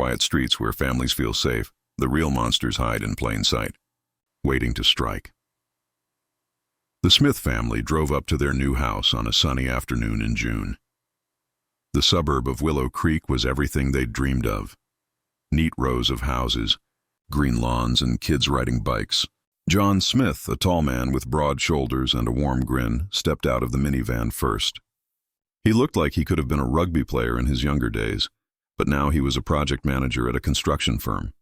quiet streets where families feel safe, the real monsters hide in plain sight, waiting to strike. The Smith family drove up to their new house on a sunny afternoon in June. The suburb of Willow Creek was everything they'd dreamed of. Neat rows of houses, green lawns, and kids riding bikes. John Smith, a tall man with broad shoulders and a warm grin, stepped out of the minivan first. He looked like he could have been a rugby player in his younger days, but now he was a project manager at a construction firm.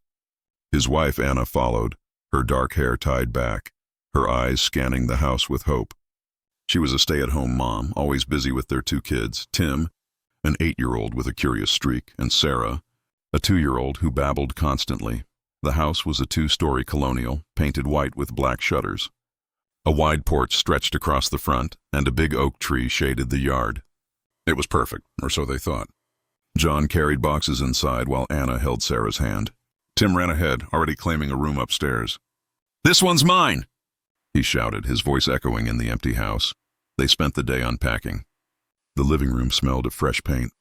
His wife Anna followed, her dark hair tied back, her eyes scanning the house with hope. She was a stay-at-home mom, always busy with their two kids, Tim, an 8-year-old with a curious streak, and Sara, a 2-year-old who babbled constantly. The house was a 2-story colonial, painted white with black shutters. A wide porch stretched across the front, and a big oak tree shaded the yard. It was perfect, or so they thought. John carried boxes inside while Anna held Sarah's hand. Tim ran ahead, already claiming a room upstairs. "This one's mine!" he shouted, his voice echoing in the empty house. They spent the day unpacking. The living room smelled of fresh paint.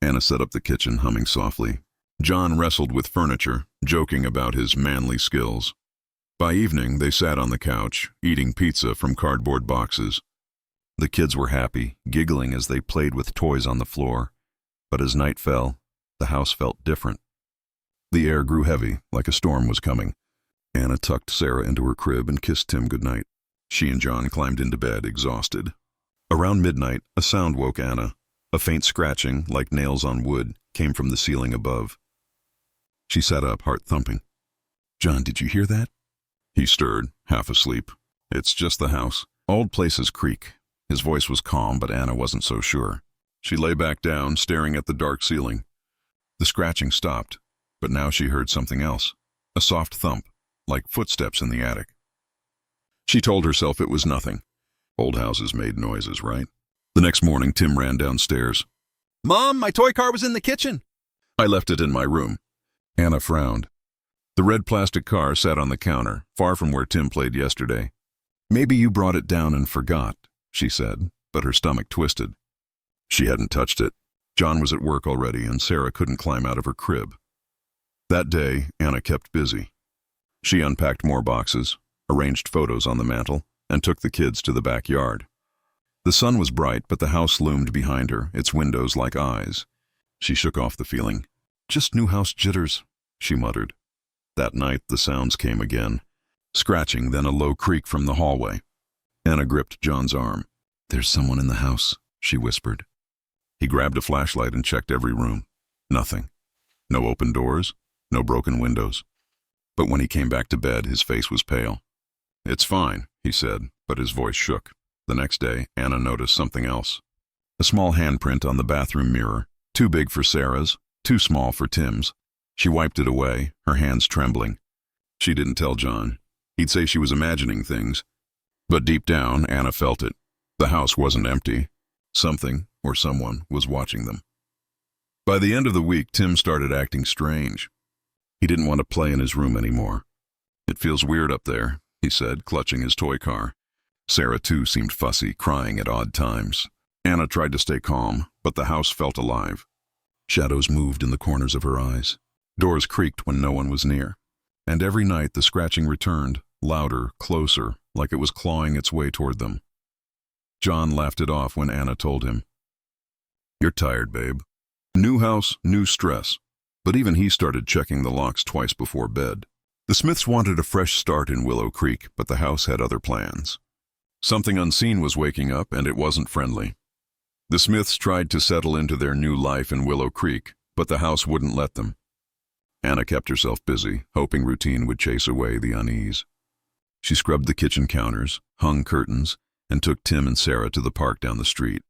Anna set up the kitchen, humming softly. John wrestled with furniture, joking about his manly skills. By evening, they sat on the couch, eating pizza from cardboard boxes. The kids were happy, giggling as they played with toys on the floor. But as night fell, the house felt different. The air grew heavy, like a storm was coming. Anna tucked Sara into her crib and kissed Tim goodnight. She and John climbed into bed, exhausted. Around midnight, a sound woke Anna. A faint scratching, like nails on wood, came from the ceiling above. She sat up, heart thumping. "John, did you hear that?" He stirred, half asleep. "It's just the house. Old places creak." His voice was calm, but Anna wasn't so sure. She lay back down, staring at the dark ceiling. The scratching stopped, but now she heard something else. A soft thump, like footsteps in the attic. She told herself it was nothing. Old houses made noises, right? The next morning, Tim ran downstairs. "Mom, my toy car was in the kitchen." "I left it in my room." Anna frowned. The red plastic car sat on the counter, far from where Tim played yesterday. "Maybe you brought it down and forgot," she said, but her stomach twisted. She hadn't touched it. John was at work already, and Sara couldn't climb out of her crib. That day, Anna kept busy. She unpacked more boxes, arranged photos on the mantel, and took the kids to the backyard. The sun was bright, but the house loomed behind her, its windows like eyes. She shook off the feeling. "Just new house jitters," she muttered. That night, the sounds came again. Scratching, then a low creak from the hallway. Anna gripped John's arm. "There's someone in the house," she whispered. He grabbed a flashlight and checked every room. Nothing. No open doors, no broken windows. But when he came back to bed, his face was pale. "It's fine," he said, but his voice shook. The next day, Anna noticed something else. A small handprint on the bathroom mirror, too big for Sara's, too small for Tim's. She wiped it away, her hands trembling. She didn't tell John. He'd say she was imagining things. But deep down, Anna felt it. The house wasn't empty. Something, or someone, was watching them. By the end of the week, Tim started acting strange. He didn't want to play in his room anymore. "It feels weird up there," he said, clutching his toy car. Sara, too, seemed fussy, crying at odd times. Anna tried to stay calm, but the house felt alive. Shadows moved in the corners of her eyes. Doors creaked when no one was near. And every night the scratching returned, louder, closer, like it was clawing its way toward them. John laughed it off when Anna told him, "You're tired, babe. New house, new stress." But even he started checking the locks twice before bed. The Smiths wanted a fresh start in Willow Creek, but the house had other plans. Something unseen was waking up, and it wasn't friendly. The Smiths tried to settle into their new life in Willow Creek, but the house wouldn't let them. Anna kept herself busy, hoping routine would chase away the unease. She scrubbed the kitchen counters, hung curtains, and took Tim and Sara to the park down the street.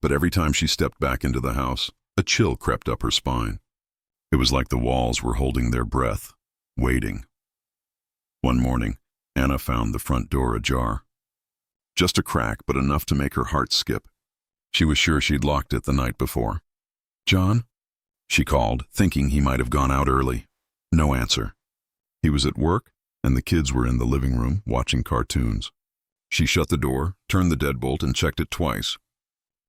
But every time she stepped back into the house, a chill crept up her spine. It was like the walls were holding their breath, waiting. One morning, Anna found the front door ajar. Just a crack, but enough to make her heart skip. She was sure she'd locked it the night before. "John?" she called, thinking he might have gone out early. No answer. He was at work, and the kids were in the living room watching cartoons. She shut the door, turned the deadbolt, and checked it twice.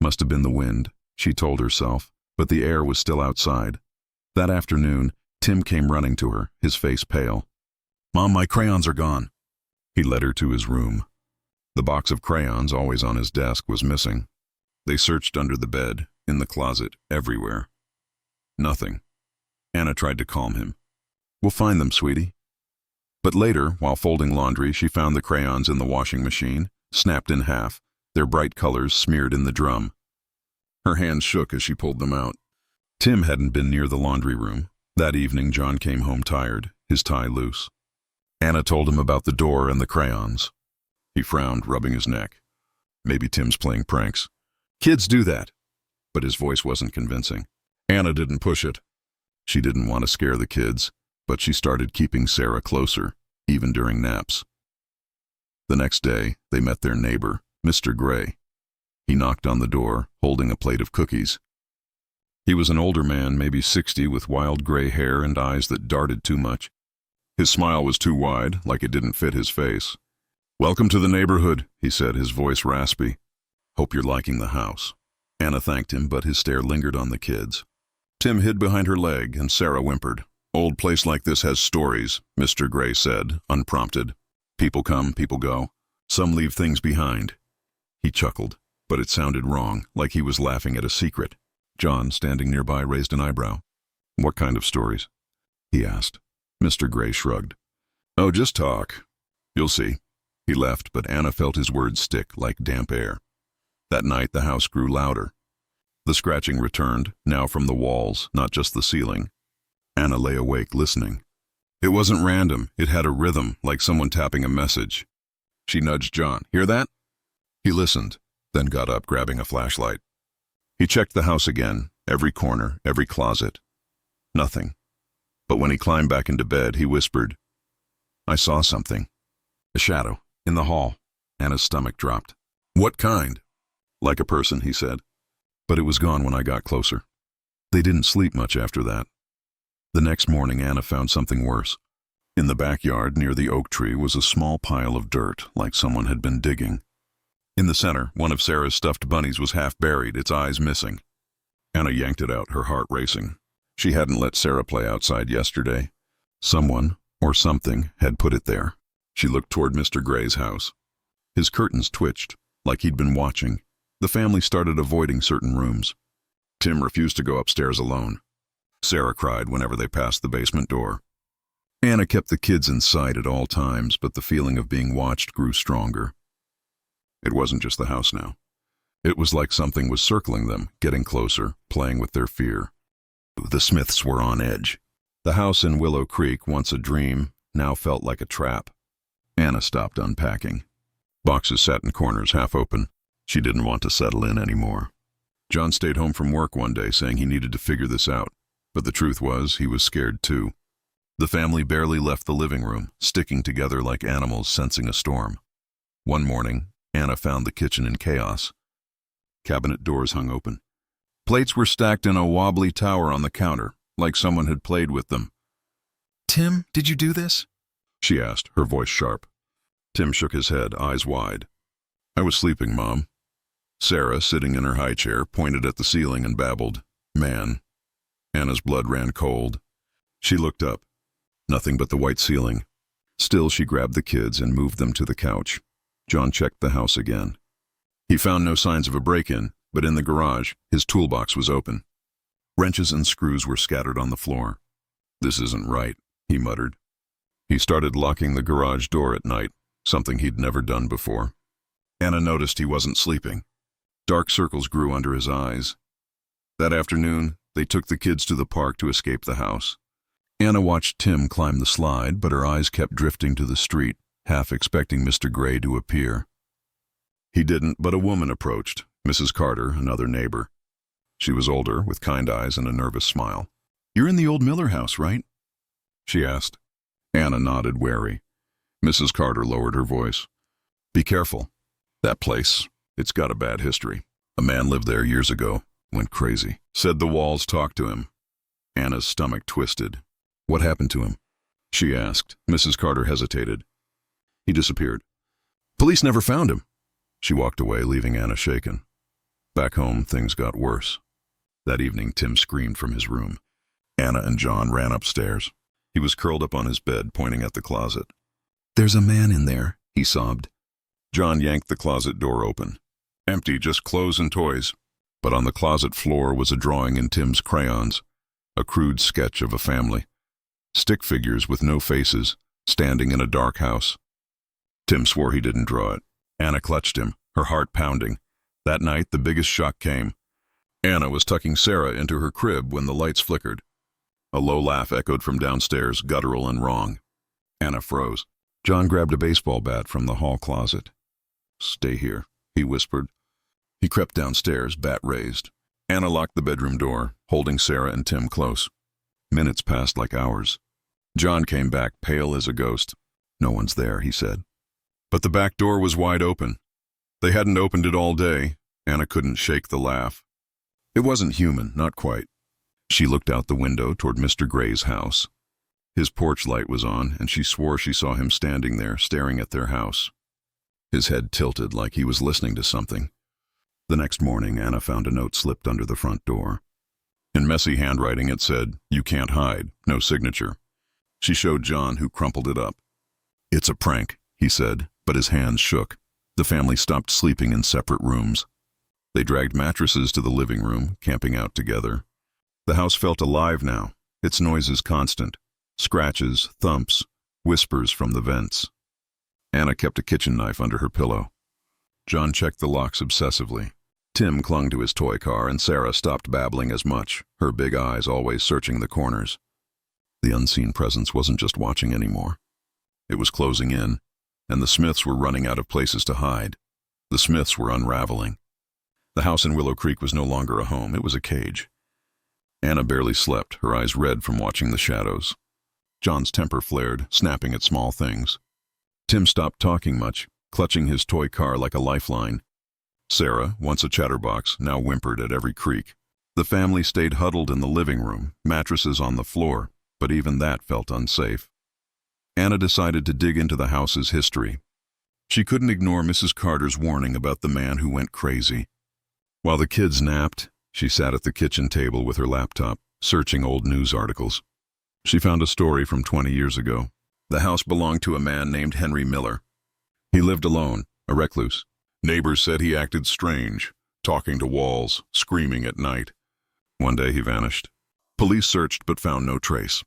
Must have been the wind, she told herself, but the air was still outside. That afternoon, Tim came running to her, his face pale. "Mom, my crayons are gone." He led her to his room. The box of crayons, always on his desk, was missing. They searched under the bed, in the closet, everywhere. Nothing. Anna tried to calm him. "We'll find them, sweetie." But later, while folding laundry, she found the crayons in the washing machine, snapped in half, their bright colors smeared in the drum. Her hands shook as she pulled them out. Tim hadn't been near the laundry room. That evening, John came home tired, his tie loose. Anna told him about the door and the crayons. He frowned, rubbing his neck. Maybe Tim's playing pranks. Kids do that. But his voice wasn't convincing. Anna didn't push it. She didn't want to scare the kids, but she started keeping Sara closer, even during naps. The next day, they met their neighbor, Mr. Gray. He knocked on the door, holding a plate of cookies. He was an older man, maybe 60, with wild gray hair and eyes that darted too much. His smile was too wide, like it didn't fit his face. "Welcome to the neighborhood," he said, his voice raspy. "Hope you're liking the house." Anna thanked him, but his stare lingered on the kids. Tim hid behind her leg, and Sara whimpered. "Old place like this has stories," Mr. Gray said, unprompted. "People come, people go. Some leave things behind." He chuckled, but it sounded wrong, like he was laughing at a secret. John, standing nearby, raised an eyebrow. "What kind of stories?" he asked. Mr. Gray shrugged. "Oh, just talk. You'll see." He left, but Anna felt his words stick like damp air. That night, the house grew louder. The scratching returned, now from the walls, not just the ceiling. Anna lay awake, listening. It wasn't random. It had a rhythm, like someone tapping a message. She nudged John. "Hear that?" He listened, then got up, grabbing a flashlight. He checked the house again, every corner, every closet. Nothing. But when he climbed back into bed, he whispered, "I saw something. A shadow, in the hall." Anna's stomach dropped. "What kind?" "Like a person," he said. But it was gone when I got closer. They didn't sleep much after that. The next morning, Anna found something worse. In the backyard, near the oak tree, was a small pile of dirt, like someone had been digging. In the center, one of Sara's stuffed bunnies was half buried, its eyes missing. Anna yanked it out, her heart racing. She hadn't let Sara play outside yesterday. Someone, or something, had put it there. She looked toward Mr. Gray's house. His curtains twitched, like he'd been watching. The family started avoiding certain rooms. Tim refused to go upstairs alone. Sara cried whenever they passed the basement door. Anna kept the kids in sight at all times, but the feeling of being watched grew stronger. It wasn't just the house now. It was like something was circling them, getting closer, playing with their fear. The Smiths were on edge. The house in Willow Creek, once a dream, now felt like a trap. Anna stopped unpacking. Boxes sat in corners, half open. She didn't want to settle in anymore. John stayed home from work one day, saying he needed to figure this out. But the truth was, he was scared too. The family barely left the living room, sticking together like animals sensing a storm. One morning, Anna found the kitchen in chaos. Cabinet doors hung open. Plates were stacked in a wobbly tower on the counter, like someone had played with them. "Tim, did you do this?" she asked, her voice sharp. Tim shook his head, eyes wide. "I was sleeping, Mom." Sara, sitting in her high chair, pointed at the ceiling and babbled, "Man." Anna's blood ran cold. She looked up. Nothing but the white ceiling. Still, she grabbed the kids and moved them to the couch. John checked the house again. He found no signs of a break-in, but in the garage, his toolbox was open. Wrenches and screws were scattered on the floor. "This isn't right," he muttered. He started locking the garage door at night, something he'd never done before. Anna noticed he wasn't sleeping. Dark circles grew under his eyes. That afternoon, they took the kids to the park to escape the house. Anna watched Tim climb the slide, but her eyes kept drifting to the street, half expecting Mr. Gray to appear. He didn't, but a woman approached, Mrs. Carter, another neighbor. She was older, with kind eyes and a nervous smile. "You're in the old Miller house, right?" she asked. Anna nodded, wary. Mrs. Carter lowered her voice. "Be careful. That place, it's got a bad history. A man lived there years ago, went crazy. Said the walls talked to him." Anna's stomach twisted. "What happened to him?" she asked. Mrs. Carter hesitated. "He disappeared. Police never found him." She walked away, leaving Anna shaken. Back home, things got worse. That evening, Tim screamed from his room. Anna and John ran upstairs. He was curled up on his bed, pointing at the closet. "There's a man in there," he sobbed. John yanked the closet door open. Empty, just clothes and toys. But on the closet floor was a drawing in Tim's crayons, a crude sketch of a family. Stick figures with no faces, standing in a dark house. Tim swore he didn't draw it. Anna clutched him, her heart pounding. That night, the biggest shock came. Anna was tucking Sara into her crib when the lights flickered. A low laugh echoed from downstairs, guttural and wrong. Anna froze. John grabbed a baseball bat from the hall closet. "Stay here," he whispered. He crept downstairs, bat raised. Anna locked the bedroom door, holding Sara and Tim close. Minutes passed like hours. John came back, pale as a ghost. "No one's there," he said. But the back door was wide open. They hadn't opened it all day. Anna couldn't shake the laugh. It wasn't human, not quite. She looked out the window toward Mr. Gray's house. His porch light was on, and she swore she saw him standing there, staring at their house. His head tilted like he was listening to something. The next morning, Anna found a note slipped under the front door. In messy handwriting, it said, "You can't hide," no signature. She showed John, who crumpled it up. "It's a prank," he said, but his hands shook. The family stopped sleeping in separate rooms. They dragged mattresses to the living room, camping out together. The house felt alive now, its noises constant. Scratches, thumps, whispers from the vents. Anna kept a kitchen knife under her pillow. John checked the locks obsessively. Tim clung to his toy car, and Sara stopped babbling as much, her big eyes always searching the corners. The unseen presence wasn't just watching anymore. It was closing in, and the Smiths were running out of places to hide. The Smiths were unraveling. The house in Willow Creek was no longer a home, it was a cage. Anna barely slept, her eyes red from watching the shadows. John's temper flared, snapping at small things. Tim stopped talking much, clutching his toy car like a lifeline. Sara, once a chatterbox, now whimpered at every creak. The family stayed huddled in the living room, mattresses on the floor, but even that felt unsafe. Anna decided to dig into the house's history. She couldn't ignore Mrs. Carter's warning about the man who went crazy. While the kids napped, she sat at the kitchen table with her laptop, searching old news articles. She found a story from 20 years ago. The house belonged to a man named Henry Miller. He lived alone, a recluse. Neighbors said he acted strange, talking to walls, screaming at night. One day he vanished. Police searched but found no trace.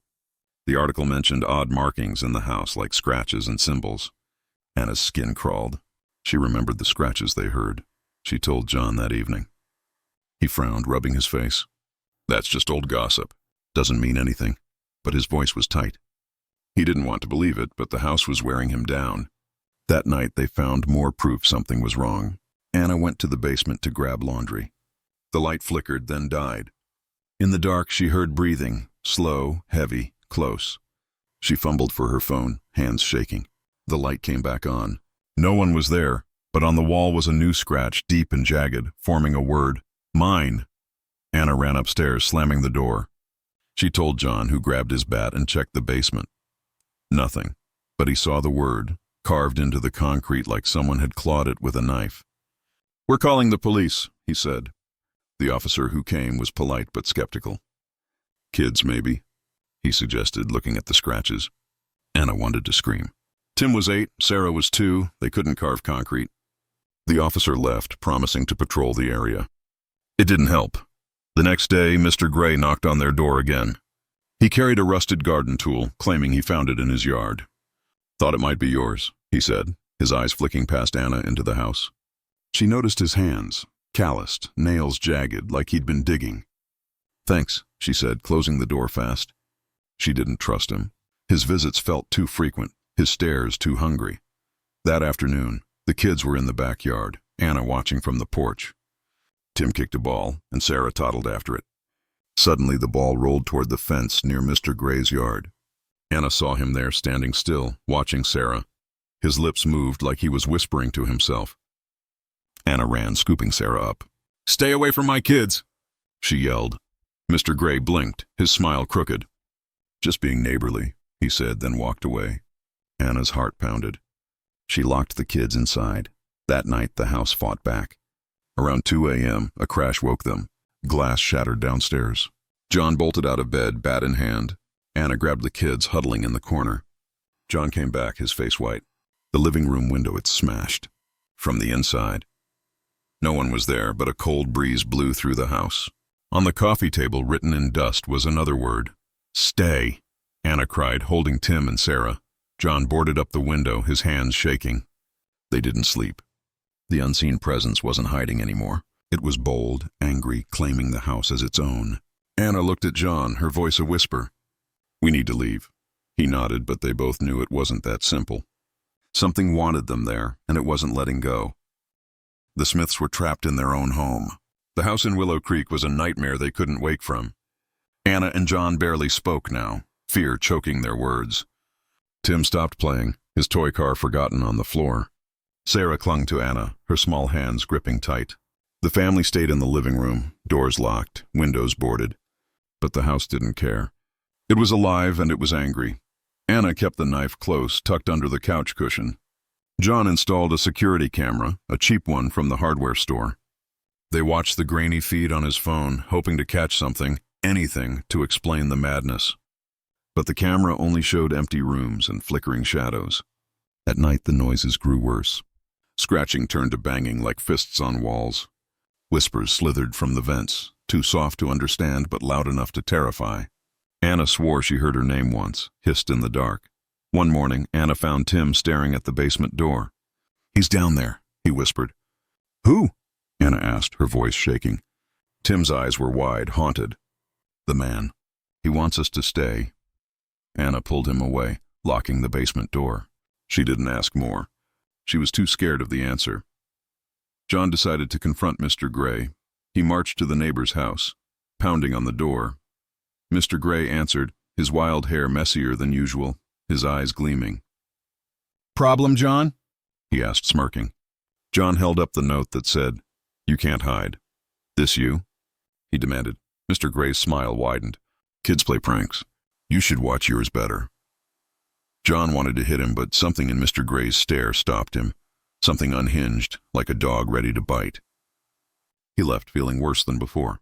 The article mentioned odd markings in the house like scratches and symbols. Anna's skin crawled. She remembered the scratches they heard. She told John that evening. He frowned, rubbing his face. "That's just old gossip. Doesn't mean anything." But his voice was tight. He didn't want to believe it, but the house was wearing him down. That night they found more proof something was wrong. Anna went to the basement to grab laundry. The light flickered, then died. In the dark she heard breathing, slow, heavy, close. She fumbled for her phone, hands shaking. The light came back on. No one was there, but on the wall was a new scratch, deep and jagged, forming a word. "Mine." Anna ran upstairs, slamming the door. She told John, who grabbed his bat and checked the basement. Nothing, but he saw the word, carved into the concrete like someone had clawed it with a knife. "We're calling the police," he said. The officer who came was polite but skeptical. "Kids, maybe," he suggested, looking at the scratches. Anna wanted to scream. Tim was 8, Sara was 2, they couldn't carve concrete. The officer left, promising to patrol the area. It didn't help. The next day, Mr. Gray knocked on their door again. He carried a rusted garden tool, claiming he found it in his yard. "Thought it might be yours," he said, his eyes flicking past Anna into the house. She noticed his hands, calloused, nails jagged, like he'd been digging. "Thanks," she said, closing the door fast. She didn't trust him. His visits felt too frequent, his stares too hungry. That afternoon, the kids were in the backyard, Anna watching from the porch. Tim kicked a ball, and Sara toddled after it. Suddenly, the ball rolled toward the fence near Mr. Gray's yard. Anna saw him there standing still, watching Sara. His lips moved like he was whispering to himself. Anna ran, scooping Sara up. "Stay away from my kids!" she yelled. Mr. Gray blinked, his smile crooked. "Just being neighborly," he said, then walked away. Anna's heart pounded. She locked the kids inside. That night, the house fought back. Around 2 a.m., a crash woke them. Glass shattered downstairs. John bolted out of bed, bat in hand. Anna grabbed the kids, huddling in the corner. John came back, his face white. The living room window had smashed. From the inside. No one was there, but a cold breeze blew through the house. On the coffee table, written in dust, was another word. Stay, Anna cried, holding Tim and Sara. John boarded up the window, his hands shaking. They didn't sleep. The unseen presence wasn't hiding anymore. It was bold, angry, claiming the house as its own. Anna looked at John, her voice a whisper. We need to leave. He nodded, but they both knew it wasn't that simple. Something wanted them there, and it wasn't letting go. The Smiths were trapped in their own home. The house in Willow Creek was a nightmare they couldn't wake from. Anna and John barely spoke now, fear choking their words. Tim stopped playing, his toy car forgotten on the floor. Sara clung to Anna, her small hands gripping tight. The family stayed in the living room, doors locked, windows boarded. But the house didn't care. It was alive and it was angry. Anna kept the knife close, tucked under the couch cushion. John installed a security camera, a cheap one from the hardware store. They watched the grainy feed on his phone, hoping to catch something, anything, to explain the madness. But the camera only showed empty rooms and flickering shadows. At night the noises grew worse. Scratching turned to banging like fists on walls. Whispers slithered from the vents, too soft to understand but loud enough to terrify. Anna swore she heard her name once, hissed in the dark. One morning, Anna found Tim staring at the basement door. He's down there, he whispered. Who? Anna asked, her voice shaking. Tim's eyes were wide, haunted. The man. He wants us to stay. Anna pulled him away, locking the basement door. She didn't ask more. She was too scared of the answer. John decided to confront Mr. Gray. He marched to the neighbor's house, pounding on the door. Mr. Gray answered, his wild hair messier than usual, his eyes gleaming. Problem, John? He asked, smirking. John held up the note that said, You can't hide. This you? He demanded. Mr. Gray's smile widened. Kids play pranks. You should watch yours better. John wanted to hit him, but something in Mr. Gray's stare stopped him. Something unhinged, like a dog ready to bite. He left feeling worse than before.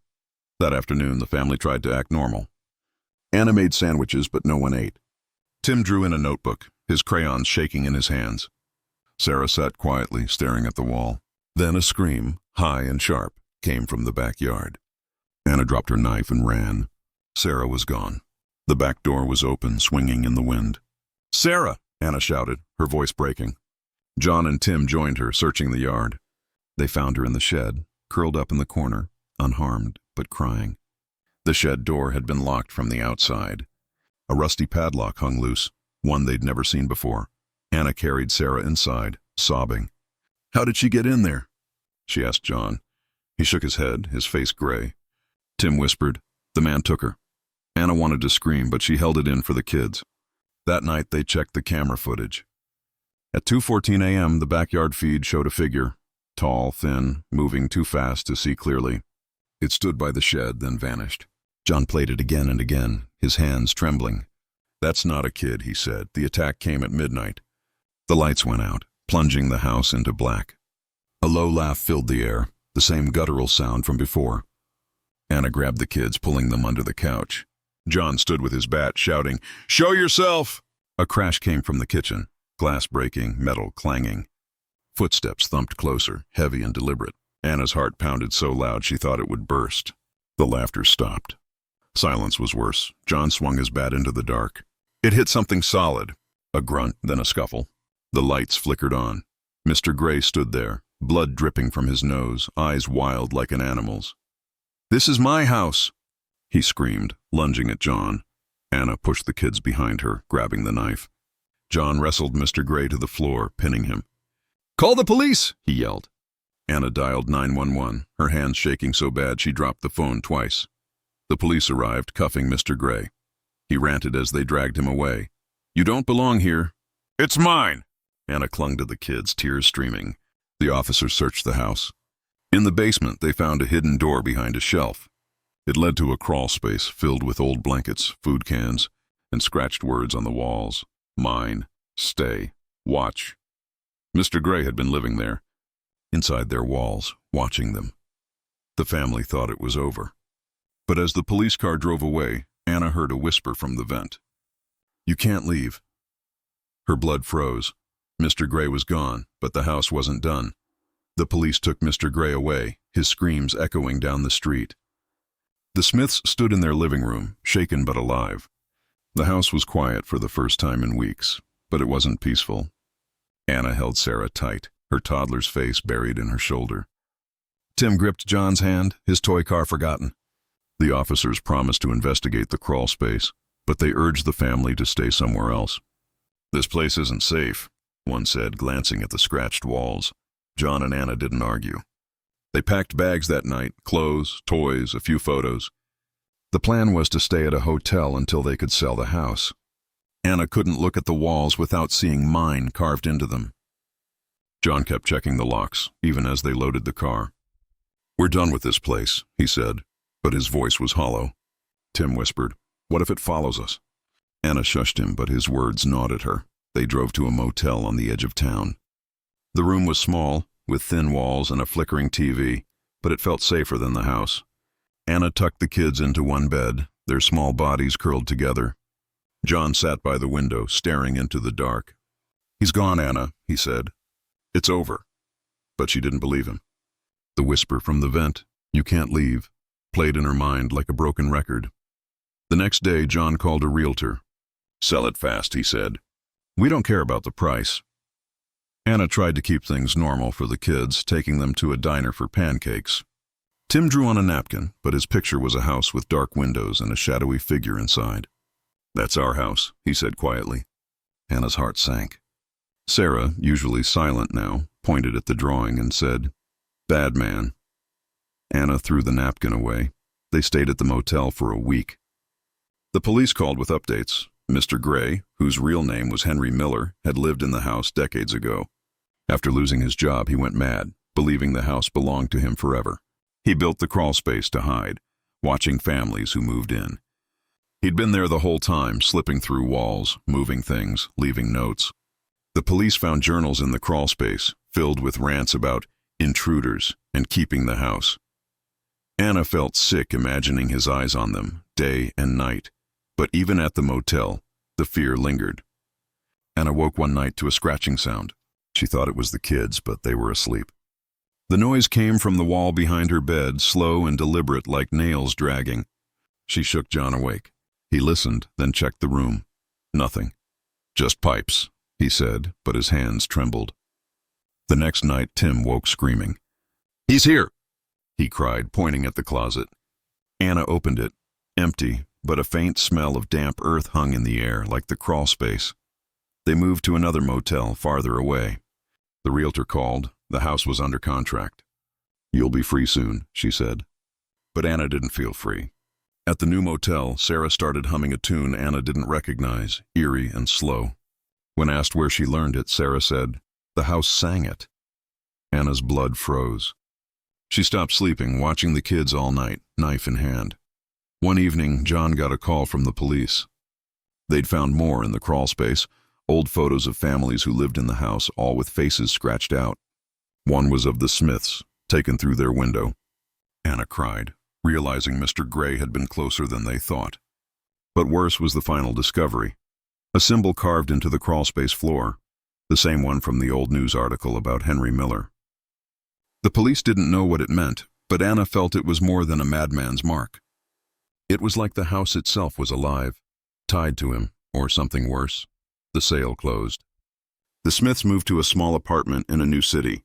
That afternoon, the family tried to act normal. Anna made sandwiches, but no one ate. Tim drew in a notebook, his crayons shaking in his hands. Sara sat quietly, staring at the wall. Then a scream, high and sharp, came from the backyard. Anna dropped her knife and ran. Sara was gone. The back door was open, swinging in the wind. Sara! Anna shouted, her voice breaking. John and Tim joined her, searching the yard. They found her in the shed, curled up in the corner, unharmed, but crying. The shed door had been locked from the outside. A rusty padlock hung loose, one they'd never seen before. Anna carried Sara inside, sobbing. How did she get in there? She asked John. He shook his head, his face gray. Tim whispered, The man took her. Anna wanted to scream, but she held it in for the kids. That night they checked the camera footage. At 2:14 a.m., the backyard feed showed a figure, tall, thin, moving too fast to see clearly. It stood by the shed, then vanished. John played it again and again, his hands trembling. That's not a kid, he said. The attack came at midnight. The lights went out, plunging the house into black. A low laugh filled the air, the same guttural sound from before. Anna grabbed the kids, pulling them under the couch. John stood with his bat, shouting, Show yourself! A crash came from the kitchen, glass breaking, metal clanging. Footsteps thumped closer, heavy and deliberate. Anna's heart pounded so loud she thought it would burst. The laughter stopped. Silence was worse. John swung his bat into the dark. It hit something solid. A grunt, then a scuffle. The lights flickered on. Mr. Gray stood there, blood dripping from his nose, eyes wild like an animal's. This is my house, he screamed, lunging at John. Anna pushed the kids behind her, grabbing the knife. John wrestled Mr. Gray to the floor, pinning him. Call the police, he yelled. Anna dialed 911, her hands shaking so bad she dropped the phone twice. The police arrived, cuffing Mr. Gray. He ranted as they dragged him away. You don't belong here. It's mine! Anna clung to the kids, tears streaming. The officers searched the house. In the basement, they found a hidden door behind a shelf. It led to a crawl space filled with old blankets, food cans, and scratched words on the walls. Mine. Stay. Watch. Mr. Gray had been living there, inside their walls, watching them. The family thought it was over. But as the police car drove away, Anna heard a whisper from the vent. "You can't leave." Her blood froze. Mr. Gray was gone, but the house wasn't done. The police took Mr. Gray away, his screams echoing down the street. The Smiths stood in their living room, shaken but alive. The house was quiet for the first time in weeks, but it wasn't peaceful. Anna held Sara tight, her toddler's face buried in her shoulder. Tim gripped John's hand, his toy car forgotten. The officers promised to investigate the crawl space, but they urged the family to stay somewhere else. "This place isn't safe," one said, glancing at the scratched walls. John and Anna didn't argue. They packed bags that night, clothes, toys, a few photos. The plan was to stay at a hotel until they could sell the house. Anna couldn't look at the walls without seeing mine carved into them. John kept checking the locks, even as they loaded the car. "We're done with this place," he said, but his voice was hollow. Tim whispered, "What if it follows us?" Anna shushed him, but his words gnawed at her. They drove to a motel on the edge of town. The room was small, with thin walls and a flickering TV, but it felt safer than the house. Anna tucked the kids into one bed, their small bodies curled together. John sat by the window, staring into the dark. "He's gone, Anna," he said. "It's over." But she didn't believe him. The whisper from the vent, "You can't leave," played in her mind like a broken record. The next day, John called a realtor. "Sell it fast," he said. "We don't care about the price." Anna tried to keep things normal for the kids, taking them to a diner for pancakes. Tim drew on a napkin, but his picture was a house with dark windows and a shadowy figure inside. "That's our house," he said quietly. Anna's heart sank. Sara, usually silent now, pointed at the drawing and said, "Bad man." Anna threw the napkin away. They stayed at the motel for a week. The police called with updates. Mr. Gray, whose real name was Henry Miller, had lived in the house decades ago. After losing his job, he went mad, believing the house belonged to him forever. He built the crawl space to hide, watching families who moved in. He'd been there the whole time, slipping through walls, moving things, leaving notes. The police found journals in the crawl space, filled with rants about intruders and keeping the house. Anna felt sick imagining his eyes on them, day and night. But even at the motel, the fear lingered. Anna woke one night to a scratching sound. She thought it was the kids, but they were asleep. The noise came from the wall behind her bed, slow and deliberate like nails dragging. She shook John awake. He listened, then checked the room. Nothing. "Just pipes," he said, but his hands trembled. The next night, Tim woke screaming. "He's here!" he cried, pointing at the closet. Anna opened it, empty, but a faint smell of damp earth hung in the air like the crawl space. They moved to another motel farther away. The realtor called. The house was under contract. "You'll be free soon," she said. But Anna didn't feel free. At the new motel, Sara started humming a tune Anna didn't recognize, eerie and slow. When asked where she learned it, Sara said, "The house sang it." Anna's blood froze. She stopped sleeping, watching the kids all night, knife in hand. One evening, John got a call from the police. They'd found more in the crawl space, old photos of families who lived in the house, all with faces scratched out. One was of the Smiths, taken through their window. Anna cried, realizing Mr. Gray had been closer than they thought. But worse was the final discovery. A symbol carved into the crawl space floor, the same one from the old news article about Henry Miller. The police didn't know what it meant, but Anna felt it was more than a madman's mark. It was like the house itself was alive, tied to him, or something worse. The sale closed. The Smiths moved to a small apartment in a new city.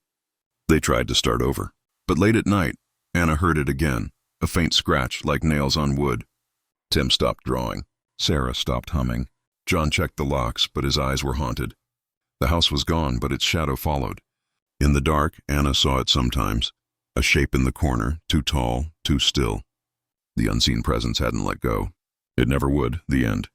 They tried to start over, but late at night, Anna heard it again, a faint scratch like nails on wood. Tim stopped drawing. Sara stopped humming. John checked the locks, but his eyes were haunted. The house was gone, but its shadow followed. In the dark, Anna saw it sometimes, a shape in the corner, too tall, too still. The unseen presence hadn't let go. It never would, the end.